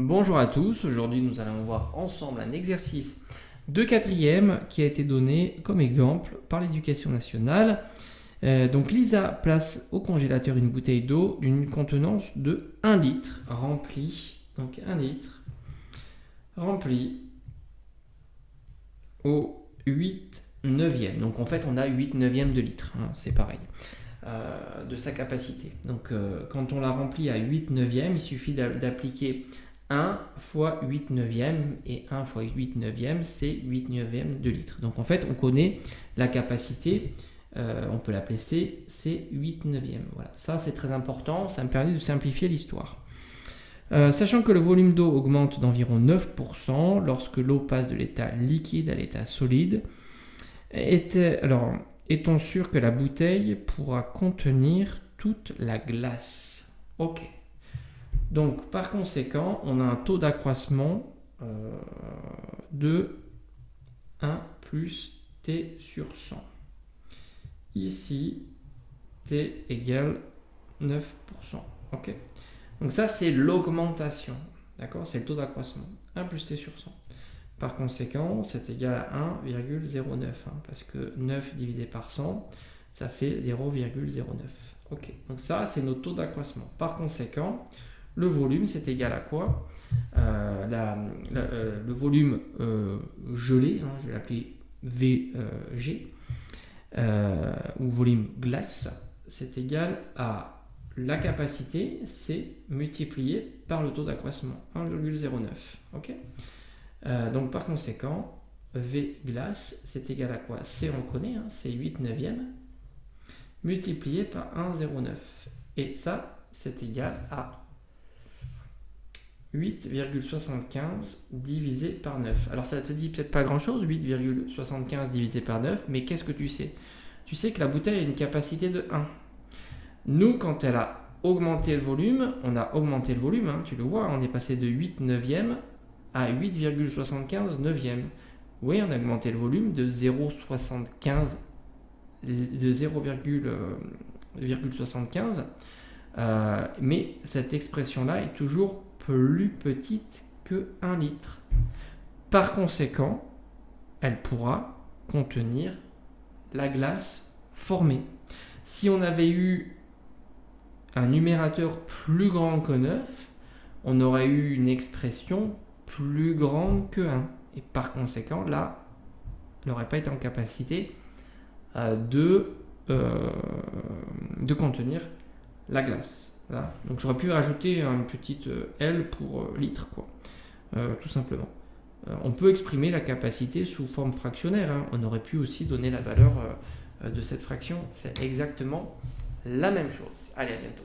Bonjour à tous, aujourd'hui nous allons voir ensemble un exercice de quatrième qui a été donné comme exemple par l'éducation nationale. Donc Lisa place au congélateur une bouteille d'eau d'une contenance de 1 litre remplie, donc 1 litre remplie au 8/9. Donc en fait on a 8/9 de litre, hein, c'est pareil. De sa capacité. Donc quand on la remplit à 8/9, il suffit d'appliquer 1 fois 8/9 et 1 fois 8/9 c'est 8/9 de litre. Donc en fait on connaît la capacité, on peut l'appeler C, c'est 8/9. Voilà, ça c'est très important, ça me permet de simplifier l'histoire. Sachant que le volume d'eau augmente d'environ 9% lorsque l'eau passe de l'état liquide à l'état solide, est-on sûr que la bouteille pourra contenir toute la glace? Ok. Donc, par conséquent, on a un taux d'accroissement de 1 plus T sur 100. Ici, T égale 9%. Ok. Donc ça, c'est l'augmentation. D'accord? C'est le taux d'accroissement. 1 plus T sur 100. Par conséquent, c'est égal à 1,09, hein, parce que 9 divisé par 100, ça fait 0,09. Ok, donc ça, c'est notre taux d'accroissement. Par conséquent, le volume, c'est égal à quoi? Le volume gelé, hein, je vais l'appeler VG, ou volume glace, c'est égal à la capacité, c'est multiplié par le taux d'accroissement, 1,09. Ok. Donc par conséquent, V glace, c'est égal à quoi? C on connaît, hein, c'est 8/9 multiplié par 1,09. Et ça, c'est égal à 8,75 divisé par 9. Alors ça te dit peut-être pas grand-chose, 8,75 divisé par 9, mais qu'est-ce que tu sais? Tu sais que la bouteille a une capacité de 1. Nous, quand elle a augmenté le volume, on a augmenté le volume, hein, tu le vois, on est passé de 8/9 à 8,75 neuvième. Oui, on a augmenté le volume de 0,75, mais cette expression-là est toujours plus petite que 1 litre. Par conséquent, elle pourra contenir la glace formée. Si on avait eu un numérateur plus grand que 9, on aurait eu une expression plus grande que 1. Et par conséquent, là, elle n'aurait pas été en capacité de contenir la glace. Voilà. Donc j'aurais pu rajouter une petite L pour litre, quoi, tout simplement. On peut exprimer la capacité sous forme fractionnaire, hein. On aurait pu aussi donner la valeur de cette fraction. C'est exactement la même chose. Allez, à bientôt.